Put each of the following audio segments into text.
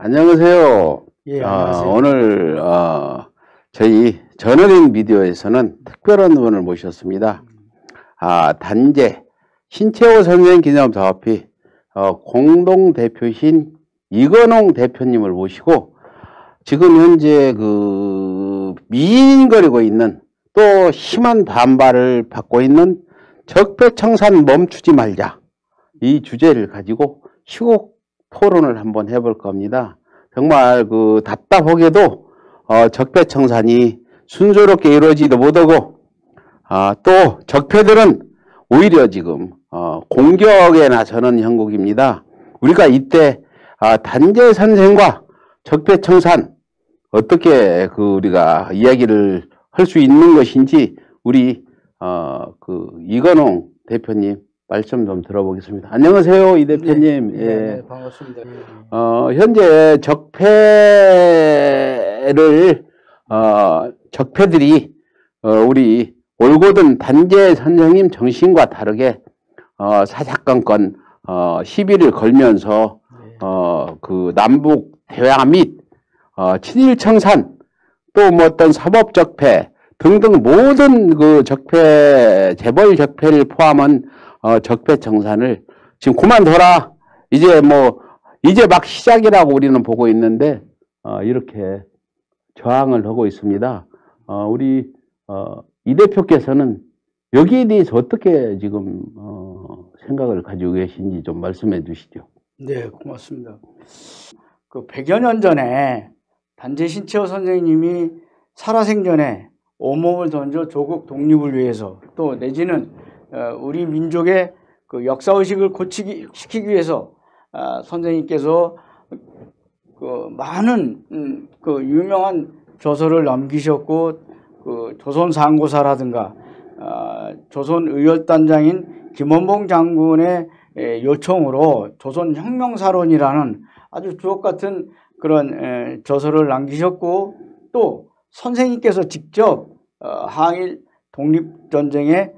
안녕하세요. 예, 안녕하세요. 오늘 저희 저널인 미디어에서는 특별한 분을 모셨습니다. 단재 신채호 선생 기념사업회 공동대표신 이건홍 대표님을 모시고 지금 현재 미인거리고 있는 또 심한 반발을 받고 있는 적폐청산 멈추지 말자, 이 주제를 가지고 시국 토론을 한번 해볼 겁니다. 정말 답답하게도 적폐청산이 순조롭게 이루어지도 못하고 또 적폐들은 오히려 지금 공격에 나서는 형국입니다. 우리가 이때 단재 선생과 적폐청산 어떻게 우리가 이야기를 할 수 있는 것인지 우리 이건홍 대표님 말씀 좀 들어보겠습니다. 안녕하세요, 이 대표님. 네, 네, 반갑습니다. 현재 적폐들이 우리 올고든 단재 선생님 정신과 다르게 사사건건 시비를 걸면서 남북 대화 및 친일 청산 또 어떤 사법 적폐 등등 모든 적폐, 재벌 적폐를 포함한 적폐 청산을 지금 그만둬라, 이제 막 시작이라고 우리는 보고 있는데 이렇게 저항을 하고 있습니다. 우리 이 대표께서는 여기에 대해서 어떻게 지금 생각을 가지고 계신지 좀 말씀해 주시죠. 네, 고맙습니다. 100여 년 전에 단재 신채호 선생님이 살아생전에 온몸을 던져 조국 독립을 위해서 또 내지는 우리 민족의 역사의식을 시키기 위해서 선생님께서 많은 유명한 저서를 남기셨고 조선상고사라든가 조선의열단장인 김원봉 장군의 요청으로 조선혁명사론이라는 아주 주옥같은 그런 저서를 남기셨고 또 선생님께서 직접 항일 독립전쟁에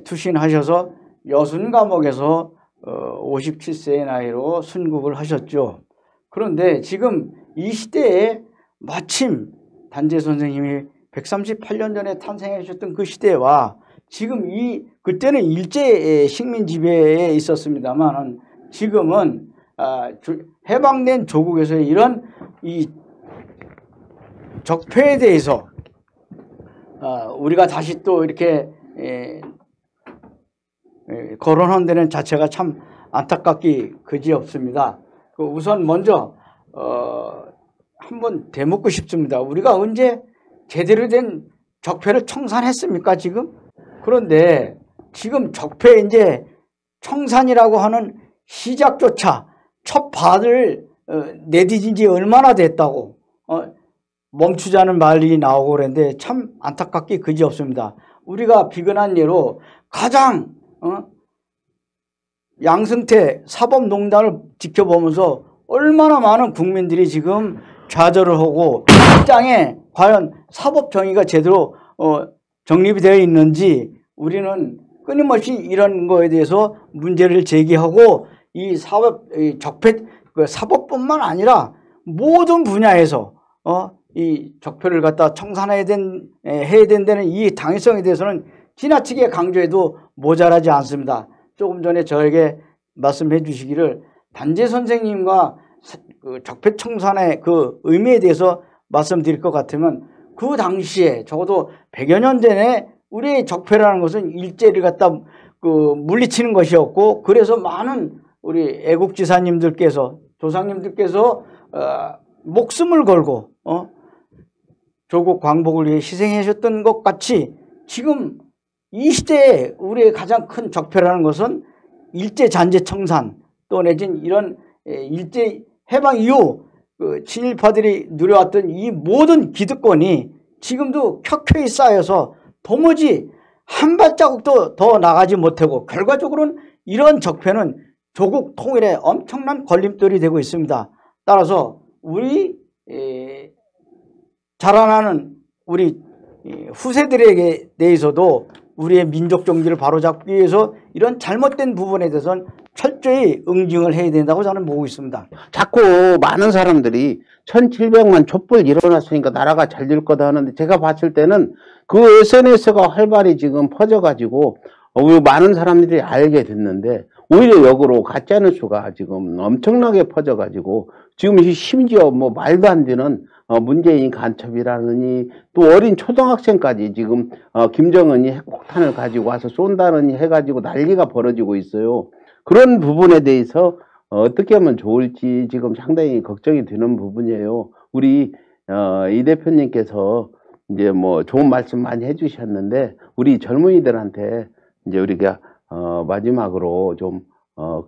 투신하셔서 여순 감옥에서 57세의 나이로 순국을 하셨죠. 그런데 지금 이 시대에 마침 단재 선생님이 138년 전에 탄생하셨던 그 시대와 지금 그때는 일제 식민 지배에 있었습니다만 지금은 해방된 조국에서의 이런 이 적폐에 대해서 우리가 다시 또 이렇게 거론한 데는 자체가 참 안타깝기 그지없습니다. 우선 먼저 한번 되묻고 싶습니다. 우리가 언제 제대로 된 적폐를 청산했습니까 지금? 그런데 지금 적폐 이제 청산이라고 하는 시작조차 첫 발을 내디딘 지 얼마나 됐다고 멈추자는 말이 나오고 그랬는데 참 안타깝기 그지없습니다. 우리가 비근한 예로 가장 양승태 사법농단을 지켜보면서 얼마나 많은 국민들이 지금 좌절을 하고 이 땅에 과연 사법정의가 제대로 정립이 되어 있는지 우리는 끊임없이 이런 거에 대해서 문제를 제기하고 이 적폐 사법뿐만 아니라 모든 분야에서 이 적폐를 갖다 청산해야 된다는 이 당위성에 대해서는 지나치게 강조해도 모자라지 않습니다. 조금 전에 저에게 말씀해 주시기를 단재 선생님과 적폐 청산의 그 의미에 대해서 말씀드릴 것 같으면 그 당시에 적어도 100여 년 전에 우리의 적폐라는 것은 일제를 갖다 물리치는 것이었고 그래서 많은 우리 애국지사님들께서 조상님들께서 목숨을 걸고 조국 광복을 위해 희생하셨던 것 같이 지금 이 시대에 우리의 가장 큰 적폐라는 것은 일제 잔재 청산 또 내진 이런 일제 해방 이후 친일파들이 누려왔던 이 모든 기득권이 지금도 켜켜이 쌓여서 도무지 한 발자국도 더 나가지 못하고 결과적으로는 이런 적폐는 조국 통일에 엄청난 걸림돌이 되고 있습니다. 따라서 우리 자라나는 우리 후세들에게 대해서도 우리의 민족 정기를 바로잡기 위해서 이런 잘못된 부분에 대해서는 철저히 응징을 해야 된다고 저는 보고 있습니다. 자꾸 많은 사람들이 1700만 촛불 일어났으니까 나라가 잘 될 거다 하는데 제가 봤을 때는 그 SNS가 활발히 지금 퍼져가지고 우리 많은 사람들이 알게 됐는데 오히려 역으로 가짜뉴스가 지금 엄청나게 퍼져가지고 지금 심지어 뭐 말도 안 되는 문재인 간첩이라느니 또 어린 초등학생까지 지금 김정은이 핵폭탄을 가지고 와서 쏜다느니 해가지고 난리가 벌어지고 있어요. 그런 부분에 대해서 어떻게 하면 좋을지 지금 상당히 걱정이 되는 부분이에요. 우리 이 대표님께서 이제 뭐 좋은 말씀 많이 해주셨는데 우리 젊은이들한테 이제 우리가 마지막으로 좀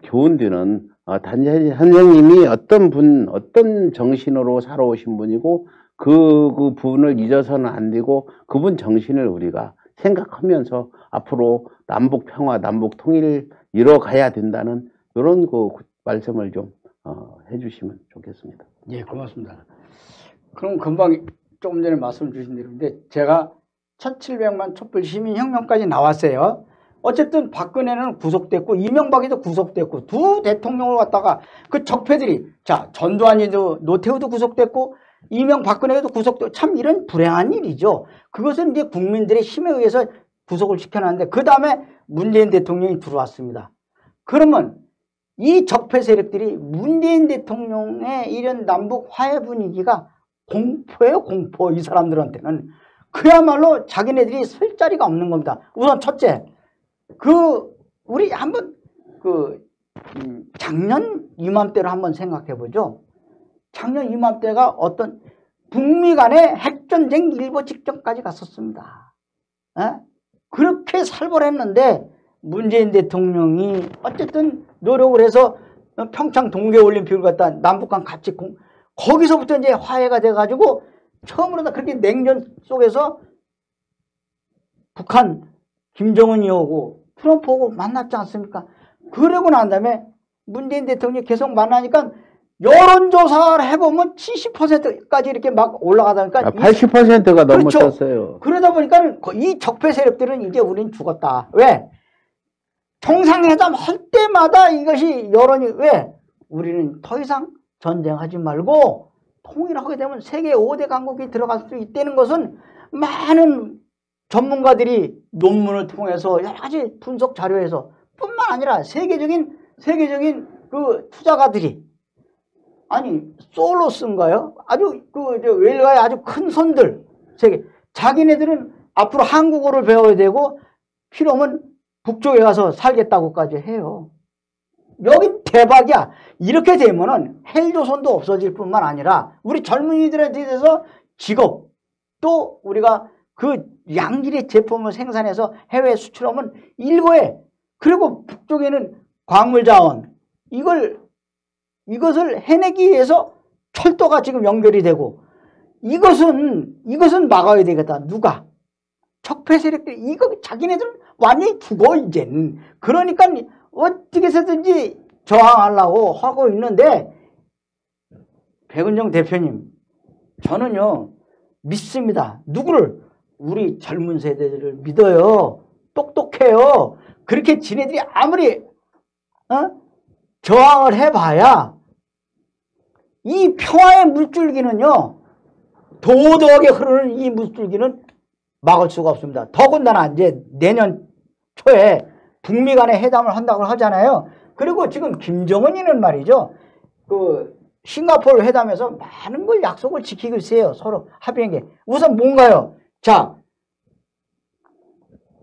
교훈 드는 단재 선생님이 어떤 정신으로 살아오신 분이고 그 분을 잊어서는 안 되고 그분 정신을 우리가 생각하면서 앞으로 남북 평화, 남북 통일을 이뤄가야 된다는 이런 그 말씀을 좀 해주시면 좋겠습니다. 예, 고맙습니다. 그럼 금방 조금 전에 말씀 주신 대로인데 제가 1700만 촛불 시민혁명까지 나왔어요. 어쨌든 박근혜는 구속됐고 이명박이도 구속됐고 두 대통령을 갖다가 그 적폐들이 자 전두환이도 노태우도 구속됐고 이명박근혜도 구속됐고 참 이런 불행한 일이죠. 그것은 이제 국민들의 힘에 의해서 구속을 시켜놨는데 그 다음에 문재인 대통령이 들어왔습니다. 그러면 이 적폐 세력들이 문재인 대통령의 이런 남북 화해 분위기가 공포예요, 공포. 이 사람들한테는 그야말로 자기네들이 설 자리가 없는 겁니다. 우선 첫째, 우리 한번 작년 이맘때로 한번 생각해 보죠. 작년 이맘때가 어떤 북미 간의 핵전쟁 일보 직전까지 갔었습니다. 그렇게 살벌했는데 문재인 대통령이 어쨌든 노력을 해서 평창 동계올림픽을 갖다 남북 간 같이 거기서부터 이제 화해가 돼가지고 처음으로 다 그렇게 냉전 속에서 북한 김정은이 오고 트럼프 오고 만났지 않습니까? 그러고 난 다음에 문재인 대통령이 계속 만나니까 여론조사를 해보면 70%까지 이렇게 막 올라가다 보니까 80%가 그렇죠. 넘었었어요. 그러다 보니까 이 적폐 세력들은 이제 우린 죽었다. 왜? 정상회담 할 때마다 이것이 여론이 왜? 우리는 더 이상 전쟁하지 말고 통일하게 되면 세계 5대 강국이 들어갈 수 있다는 것은 많은 전문가들이 논문을 통해서 여러 가지 분석 자료에서 뿐만 아니라 세계적인 그 투자가들이 아니 솔로스인가요? 아주 웰가의 아주 큰 손들 세계 자기네들은 앞으로 한국어를 배워야 되고 필요하면 북쪽에 가서 살겠다고까지 해요. 여기 대박이야. 이렇게 되면은 헬조선도 없어질 뿐만 아니라 우리 젊은이들에 대해서 직업 또 우리가 그 양질의 제품을 생산해서 해외에 수출하면 일거에 그리고 북쪽에는 광물자원 이것을 해내기 위해서 철도가 지금 연결이 되고 이것은 막아야 되겠다. 누가? 적폐 세력들이 이거 자기네들은 완전히 죽어 이제는. 그러니까 어떻게 해서든지 저항하려고 하고 있는데 백은정 대표님 저는요 믿습니다. 누구를? 우리 젊은 세대들을 믿어요. 똑똑해요. 그렇게 지네들이 아무리 저항을 해봐야 이 평화의 물줄기는요 도덕하게 흐르는 이 물줄기는 막을 수가 없습니다. 더군다나 이제 내년 초에 북미 간에 회담을 한다고 하잖아요. 그리고 지금 김정은이는 말이죠. 싱가포르 회담에서 많은 걸 약속을 지키고 있어요. 서로 합의한 게. 우선 뭔가요? 자,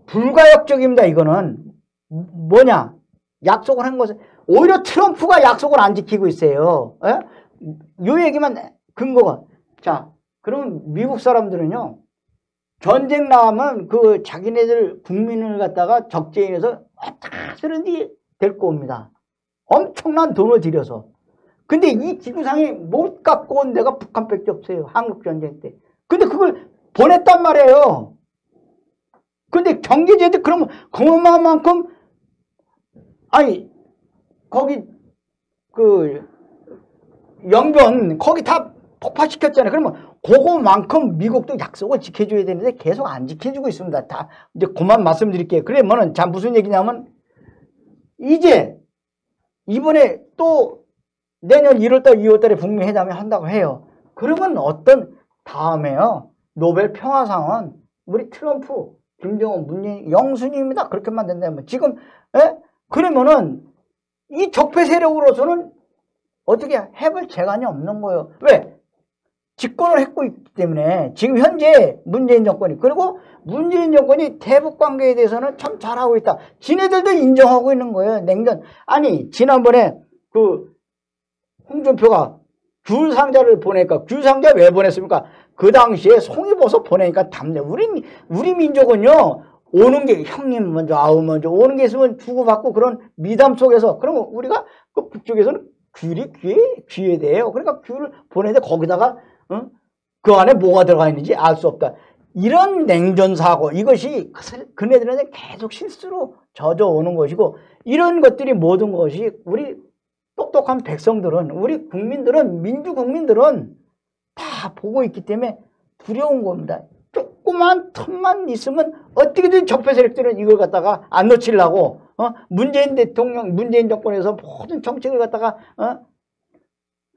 불가역적입니다. 이거는. 뭐냐? 약속을 한 것은 오히려 트럼프가 약속을 안 지키고 있어요. 요 얘기만 근거가. 자, 그럼 미국 사람들은요. 전쟁 나면 자기네들 국민을 갖다가 적재인해서 어떻게든지 데리고 옵니다. 엄청난 돈을 들여서. 근데 이 지구상에 못 갖고 온 데가 북한밖에 없어요. 한국전쟁 때. 근데 그걸 보냈단 말이에요. 근데 경제제도 그러면 그만큼 아니 거기 영변 거기 다 폭파시켰잖아요. 그러면 그거만큼 미국도 약속을 지켜줘야 되는데 계속 안 지켜주고 있습니다. 다 이제 그만 말씀드릴게요. 그러면은 자 무슨 얘기냐면 이제 이번에 또 내년 1월달, 2월달에 북미 회담을 한다고 해요. 그러면 어떤 다음에요. 노벨 평화상은 우리 트럼프, 김정은, 문재인 영순위입니다. 그렇게만 된다면 지금 그러면은 이 적폐 세력으로서는 어떻게 해볼 재간이 없는 거예요. 왜? 집권을 했고 있기 때문에 지금 현재 문재인 정권이 그리고 문재인 정권이 대북 관계에 대해서는 참 잘하고 있다. 지네들도 인정하고 있는 거예요. 냉전. 아니 지난번에 그 홍준표가 귤 상자를 보내니까 귤 상자 왜 보냈습니까? 그 당시에 송이버섯 보내니까 답네. 우리 민족은요. 오는 게 형님 먼저 아우 먼저 오는 게 있으면 주고받고 그런 미담 속에서 그러면 우리가 그 북쪽에서는 귤이 귀에 대해요. 그러니까 귤을 보내는데 거기다가 그 안에 뭐가 들어가 있는지 알 수 없다. 이런 냉전사고 이것이 그네들은 계속 실수로 젖어오는 것이고 이런 것들이 모든 것이 우리 똑똑한 백성들은 우리 국민들은 민주국민들은 다 보고 있기 때문에 두려운 겁니다. 조그만 틈만 있으면 어떻게든 적폐 세력들은 이걸 갖다가 안 놓치려고 문재인 대통령 문재인 정권에서 모든 정책을 갖다가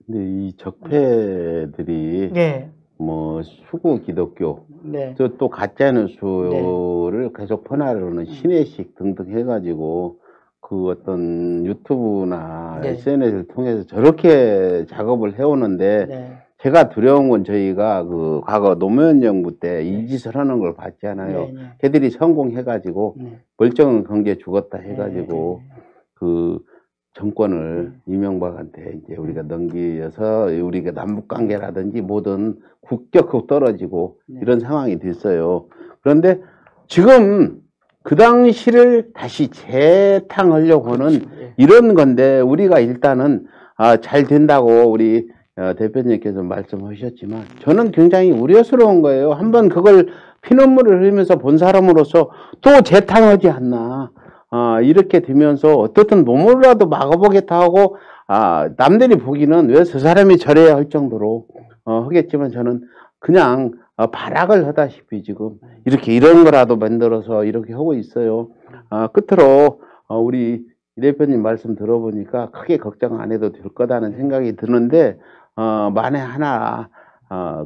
근데 이 적폐들이 네. 뭐 수구 기독교 네. 또 가짜 뉴스를 계속 퍼나르는 신혜식 등등 해가지고 그 어떤 유튜브나 네. SNS를 통해서 저렇게 작업을 해오는데 네. 제가 두려운 건 저희가 그 과거 노무현 정부 때 이 짓을 하는 걸 봤지 않아요. 네. 걔들이 성공해가지고 멀쩡한 경제 죽었다 해가지고 그 정권을 이명박한테 이제 우리가 넘겨서 우리가 남북 관계라든지 모든 국격하고 떨어지고 이런 상황이 됐어요. 그런데 지금 그 당시를 다시 재탕하려고 하는 이런 건데 우리가 일단은 잘 된다고 우리 대표님께서 말씀하셨지만 저는 굉장히 우려스러운 거예요. 한번 그걸 피눈물을 흘리면서 본 사람으로서 또 재탕하지 않나. 이렇게 되면서 어떻든 몸으로라도 막아보겠다 하고 남들이 보기는 왜 저 사람이 저래야 할 정도로 하겠지만 저는 그냥 발악을 하다시피 지금 이렇게 이런 거라도 만들어서 이렇게 하고 있어요. 끝으로 우리 이 대표님 말씀 들어보니까 크게 걱정 안 해도 될 거다는 생각이 드는데 만에 하나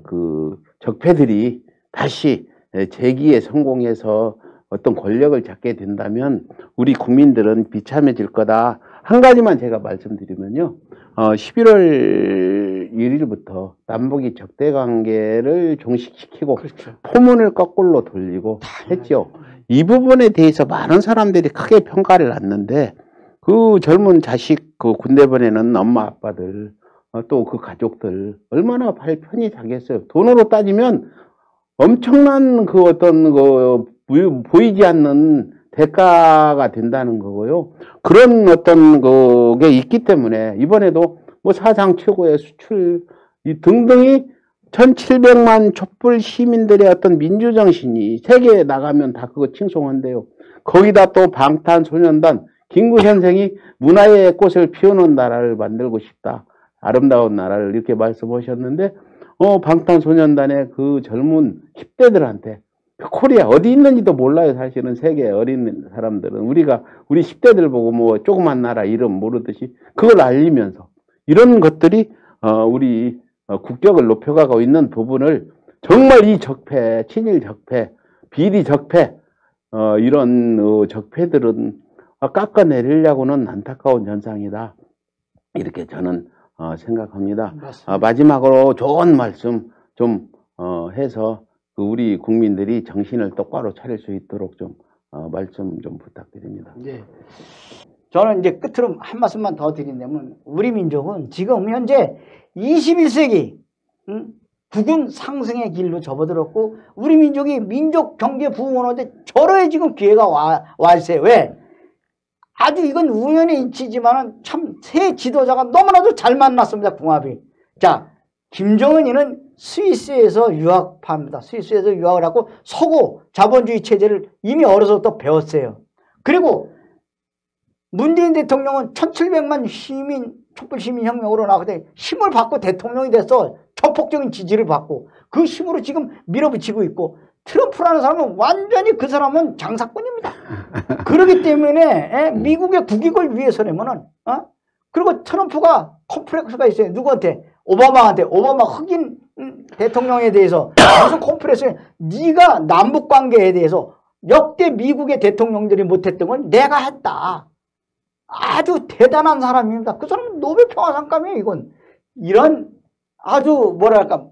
그 적폐들이 다시 재기에 성공해서 어떤 권력을 잡게 된다면 우리 국민들은 비참해질 거다. 한 가지만 제가 말씀드리면요. 11월 1일부터 남북이 적대관계를 종식시키고 그렇죠. 포문을 거꾸로 돌리고 했죠. 이 부분에 대해서 많은 사람들이 크게 평가를 했는데 그 젊은 자식 그 군대 보내는 엄마 아빠들 또 그 가족들 얼마나 편히 자겠어요. 돈으로 따지면 엄청난 그 어떤 그 보이지 않는 대가가 된다는 거고요. 그런 어떤 그게 있기 때문에 이번에도 뭐 사상 최고의 수출 등등이 1700만 촛불 시민들의 어떤 민주정신이 세계에 나가면 다 그거 칭송한대요. 거기다 또 방탄소년단 김구 선생이 문화의 꽃을 피우는 나라를 만들고 싶다. 아름다운 나라를 이렇게 말씀하셨는데 방탄소년단의 그 젊은 10대들한테 코리아 어디 있는지도 몰라요. 사실은 세계 어린 사람들은 우리 10대들 보고 뭐 조그만 나라 이름 모르듯이 그걸 알리면서 이런 것들이 우리 국격을 높여가고 있는 부분을 정말 이 적폐, 친일 적폐, 비리 적폐 이런 적폐들은 깎아내리려고는 안타까운 현상이다. 이렇게 저는 생각합니다. 마지막으로 좋은 말씀 좀 해서 우리 국민들이 정신을 똑바로 차릴 수 있도록 좀 말씀 좀 부탁드립니다. 네. 저는 이제 끝으로 한 말씀만 더 드린다면 우리 민족은 지금 현재 21세기 국운 상승의 길로 접어들었고 우리 민족이 민족 경제 부흥하는데 절호의 지금 기회가 와 있어요. 왜? 아주 이건 우연의 인치지만은 참 새 지도자가 너무나도 잘 만났습니다. 궁합이. 자, 김정은이는 스위스에서 유학파입니다. 스위스에서 유학을 하고 서구 자본주의 체제를 이미 어려서부터 배웠어요. 그리고 문재인 대통령은 1700만 촛불 시민혁명으로 나왔는데 힘을 받고 대통령이 돼서 전폭적인 지지를 받고 그 힘으로 지금 밀어붙이고 있고 트럼프라는 사람은 완전히 그 사람은 장사꾼입니다. 그렇기 때문에 미국의 국익을 위해서라면은 그리고 트럼프가 콤플렉스가 있어요. 누구한테? 오바마한테. 오바마 흑인 대통령에 대해서 무슨 콤플렉스? 네가 남북 관계에 대해서 역대 미국의 대통령들이 못했던 걸 내가 했다. 아주 대단한 사람입니다. 그 사람은 노벨 평화상감이에요. 이건 이런 아주 뭐랄까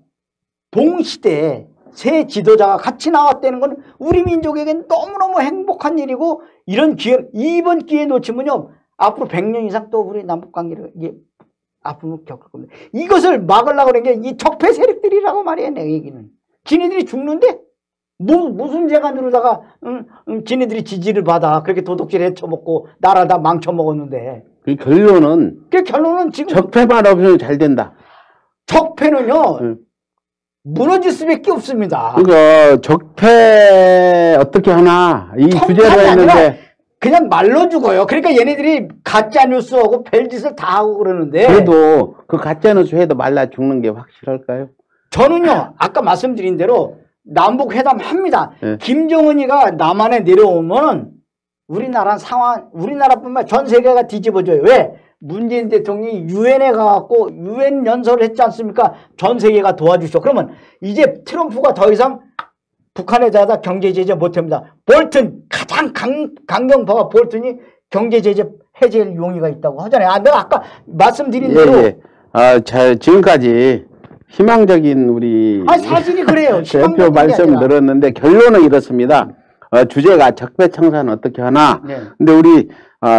동시대에 새 지도자가 같이 나왔다는 건 우리 민족에겐 너무너무 행복한 일이고, 이런 기회, 이번 기회 놓치면요 앞으로 100년 이상 또 우리 남북관계를 이게 아픔을 겪을 겁니다. 이것을 막으려고 그런 게 이 적폐 세력들이라고 말이에요. 내 얘기는 지네들이 죽는데 무슨 죄가 누르다가 지네들이 지지를 받아 그렇게 도둑질 해쳐먹고 나라 다 망쳐먹었는데, 그 결론은 지금 적폐만 없으면 잘 된다. 적폐는요 무너질 수밖에 없습니다. 그러니까 적폐 어떻게 하나 이 주제로 했는데 그냥 말로 죽어요. 그러니까 얘네들이 가짜 뉴스하고 별짓을 다 하고 그러는데, 그래도 그 가짜 뉴스 해도 말라 죽는 게 확실할까요? 저는요 아까 말씀드린 대로 남북 회담 합니다. 네. 김정은이가 남한에 내려오면 우리나라 상황, 우리나라뿐만 전 세계가 뒤집어져요. 왜? 문재인 대통령이 유엔에 가갖고 유엔 연설을 했지 않습니까? 전 세계가 도와주셔. 그러면 이제 트럼프가 더 이상 북한에 대하다 경제 제재 못합니다. 볼튼 가장 강경파가 볼튼이 경제 제재 해제할 용의가 있다고 하잖아요. 내가 아까 말씀드린 대로 지금까지 희망적인 우리 사실이 그래요. 대표 말씀 들었는데 결론은 이렇습니다. 주제가 적폐청산 어떻게 하나. 네. 근데 우리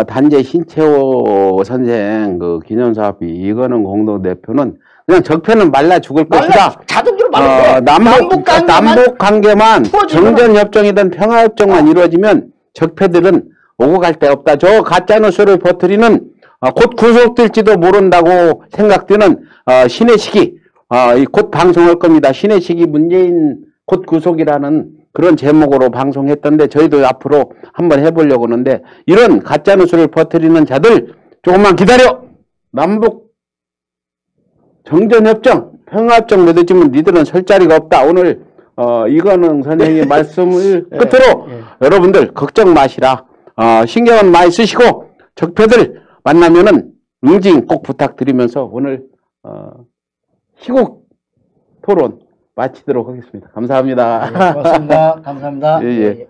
단재 신채호 선생 그 기념사업이 이거는 공동대표는 그냥 적폐는 말라 죽을 것이다. 자동적으로 말라. 남북 관계만 정전협정이든 평화협정만 이루어지면 적폐들은 오고 갈 데 없다. 저 가짜뉴스를 퍼뜨리는 곧 구속될지도 모른다고 생각되는 신의 시기 곧 방송할 겁니다. 신의 시기 문재인 곧 구속이라는 그런 제목으로 방송했던데 저희도 앞으로 한번 해보려고 하는데, 이런 가짜뉴스를 퍼뜨리는 자들 조금만 기다려. 남북 정전협정 평화협정 맺어지면 니들은 설 자리가 없다. 오늘 이건흥 선생의 말씀을 끝으로 여러분들 걱정 마시라. 신경은 많이 쓰시고 적폐들 만나면은 응징 꼭 부탁드리면서 오늘 희곡 토론 마치도록 하겠습니다. 감사합니다. 고맙습니다. 감사합니다. 예.